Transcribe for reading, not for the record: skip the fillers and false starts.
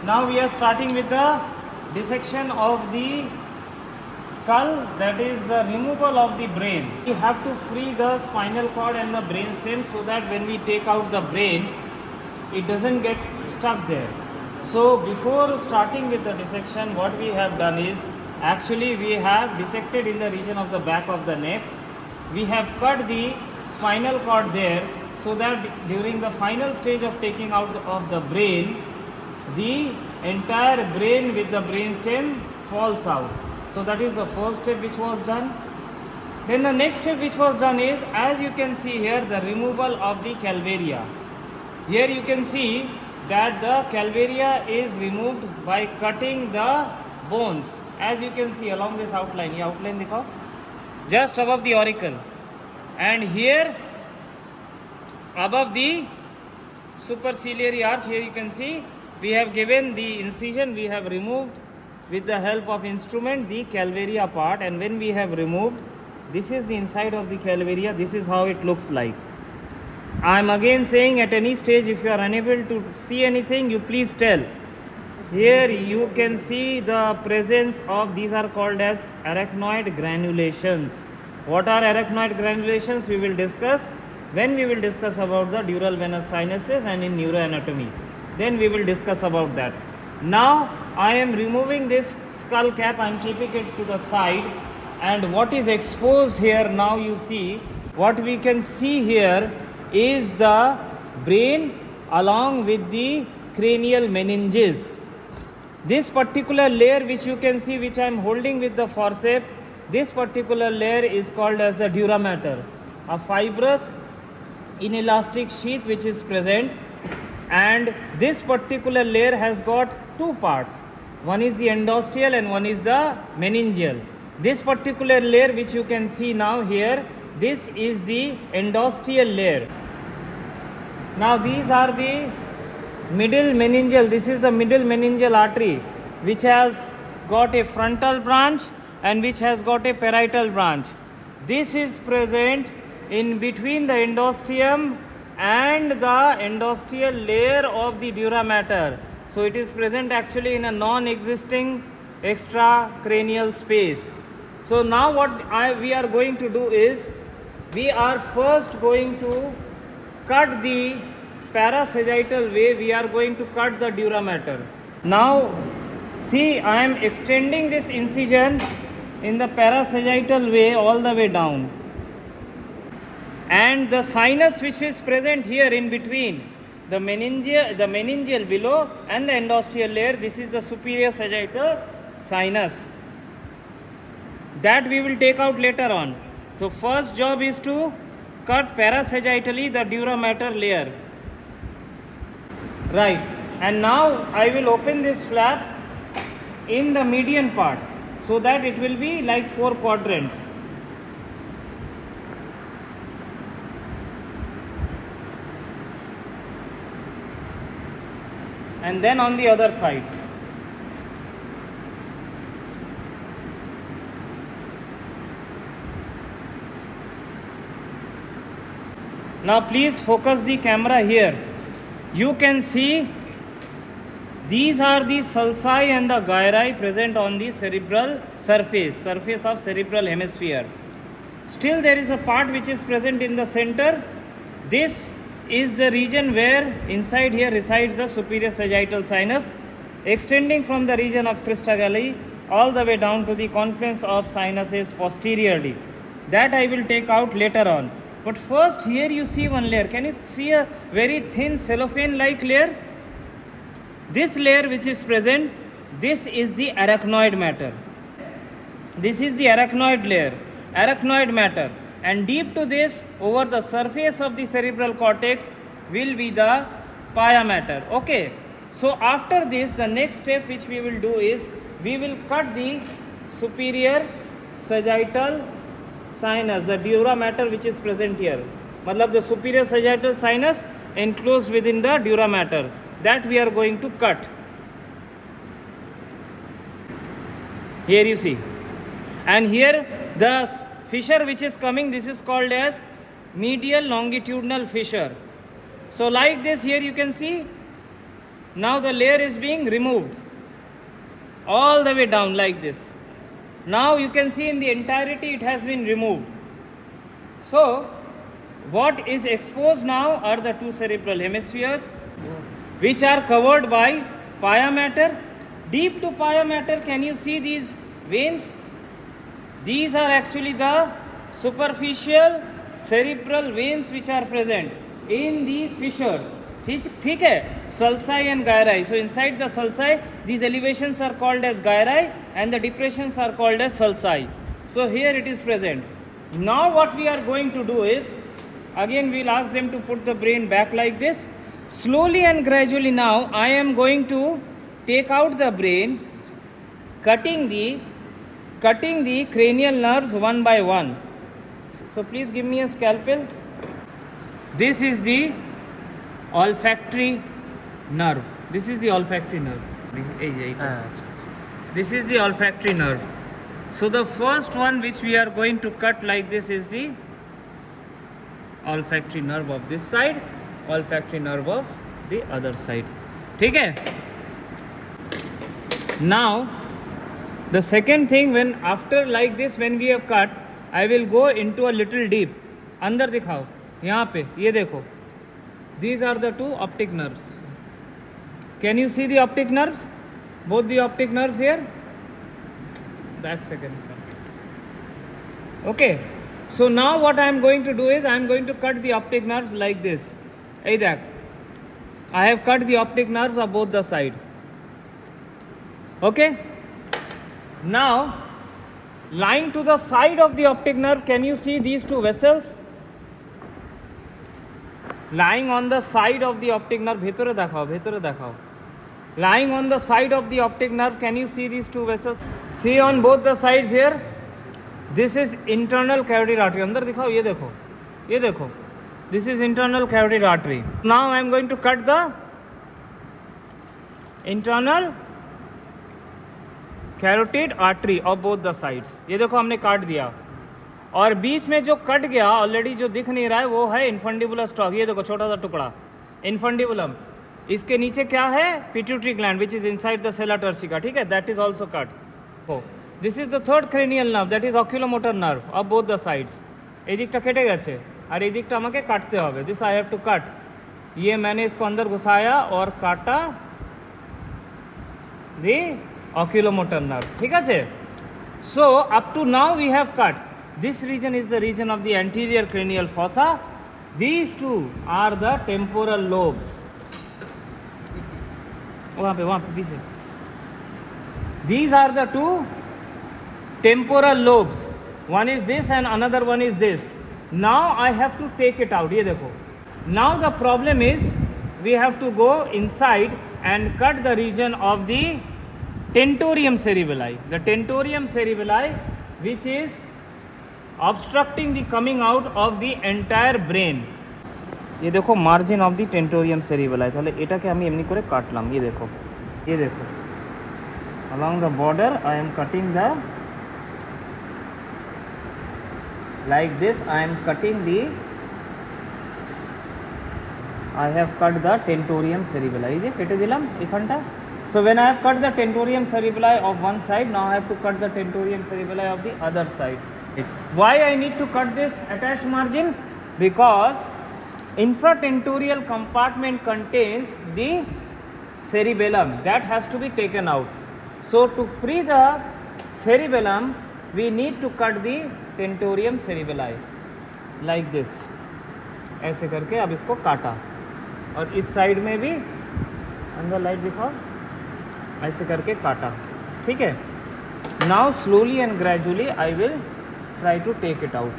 Now we are starting with the dissection of the skull, that is the removal of the brain. We have to free the spinal cord and the brainstem so that when we take out the brain, it doesn't get stuck there. So before starting with the dissection, what we have done is, actually we have dissected in the region of the back of the neck. We have cut the spinal cord there so that during the final stage of taking out of the brain, the entire brain with the brainstem falls out. So that is the first step which was done. Then the next step which was done is, as you can see here, the removal of the calvaria. Here you can see that the calvaria is removed by cutting the bones. As you can see along this outline, ये outline दिखाओ, just above the auricle, and here above the superciliary arch, here you can see we have given the incision, we have removed with the help of instrument the calvaria part, and when we have removed, this is the inside of the calvaria, this is how it looks like. I am again saying, at any stage if you are unable to see anything, you please tell. Here you can see the presence of, these are called as arachnoid granulations. What are arachnoid granulations? We will discuss when we will discuss about the dural venous sinuses and in neuroanatomy. Then we will discuss about that. Now I am removing this skull cap, I am keeping it to the side, and what is exposed here now, you see, what we can see here is the brain along with the cranial meninges. This particular layer which you can see, which I am holding with the forceps, this particular layer is called as the dura mater, a fibrous inelastic sheath which is present, and this particular layer has got two parts. One is the endosteal and one is the meningeal. This particular layer which you can see now here, this is the endosteal layer. Now these are the middle meningeal, this is the middle meningeal artery which has got a frontal branch and which has got a parietal branch. This is present in between the endosteum and the endosteal layer of the dura mater. So it is present actually in a non-existing extracranial space. So now what we are going to do is, we are first going to cut the parasagittal way, we are going to cut the dura mater. Now see, I am extending this incision in the parasagittal way all the way down, and the sinus which is present here in between the meningeal below and the endosteal layer, this is the superior sagittal sinus, that we will take out later on. So first job is to cut parasagittally the dura mater layer. Right, and now I will open this flap in the median part so that it will be like 4 quadrants. And then on the other side. Now please focus the camera here. You can see these are the sulci and the gyri present on the cerebral surface of cerebral hemisphere. Still there is a part which is present in the center. This is the region where inside here resides the superior sagittal sinus, extending from the region of crista galli all the way down to the confluence of sinuses posteriorly. That I will take out later on. But first here you see one layer. Can you see a very thin cellophane like layer? This layer which is present, this is the arachnoid matter. This is the arachnoid layer, arachnoid matter. And deep to this, over the surface of the cerebral cortex, will be the pia mater. Okay. So after this, the next step which we will do is, we will cut the superior sagittal sinus, the dura mater which is present here. Matlab the superior sagittal sinus enclosed within the dura mater. That we are going to cut. Here you see. And here the fissure which is coming, this is called as medial longitudinal fissure. So like this, here you can see Now the layer is being removed all the way down like this. Now you can see in the entirety it has been removed. So what is exposed now are the two cerebral hemispheres, which are covered by pia mater. Deep to pia mater, can you see these veins? These are actually the superficial cerebral veins which are present in the fissures. ठीक है, sulci and gyri. So inside the sulci, these elevations are called as gyri and the depressions are called as sulci. So here it is present. Now what we are going to do is, again we will ask them to put the brain back like this. Slowly and gradually now I am going to take out the brain, cutting the cranial nerves one by one. So please give me a scalpel. This is the olfactory nerve. This is the olfactory nerve. This is the olfactory nerve. So the first one which we are going to cut like this is the olfactory nerve of this side, olfactory nerve of the other side. ठीक है? Now the second thing, when after like this when we have cut, I will go into a little deep. अंदर दिखाओ, यहाँ पे ये देखो. These are the two optic nerves. Can you see the optic nerves? Both the optic nerves here. Back second. Okay. So now what I am going to do is I am going to cut the optic nerves like this. Hey, that. I have cut the optic nerves of both the sides. Okay. Now, lying to the side of the optic nerve, can you see these two vessels? Lying on the side of the optic nerve, bhetore dekhao. Lying on the side of the optic nerve, can you see these two vessels? See on both the sides here. This is internal carotid artery. Andar dikhao, ye dekho. This is internal carotid artery. Now I am going to cut the internal carotid artery of both the sides. ये देखो हमने काट दिया, और बीच में जो cut गया already जो दिख नहीं रहा है वो है इन्फंडिबुलर स्टॉक. ये देखो छोटा सा टुकड़ा इन्फंडिबुलम. इसके नीचे क्या है? Pituitary gland which is inside the sella turcica. ठीक है, that is also cut. This is the third cranial nerve, that is oculomotor nerve of both the sides. एदिकटा केटे गेছে আর এদিকটা আমাকে কাটতে হবে. This I have to cut. ये मैंने इसको अंदर घुसाया और काटा दी oculomotor nerve. ठीक है. So up to now we have cut. This region is the region of the anterior cranial fossa. These two are the temporal lobes. वहाँ पे पीछे. These are the two temporal lobes. One is this and another one is this. Now I have to take it out. ये देखो. Now the problem is we have to go inside and cut the region of the tentorium cerebelli. The tentorium cerebelli which is obstructing the coming out of the entire brain. ये देखो margin of the tentorium cerebelli. তাহলে এটাকে আমি এমনি করে কাটলাম. ये देखो. Along the border I am cutting the, like this I am cutting the, I have cut the tentorium cerebelli. এই যে কেটে দিলাম এখানটা. So when I have cut the tentorium cerebelli of one side, now I have to cut the tentorium cerebelli of the other side. Why I need to cut this attached margin? Because infratentorial compartment contains the cerebellum that has to be taken out. So to free the cerebellum, we need to cut the tentorium cerebelli like this. ऐसे करके अब इसको काटा, और इस side में भी अंदर लाइट दिखाओ, ऐसे करके काटा. ठीक है. Now slowly and gradually I will try to take it out.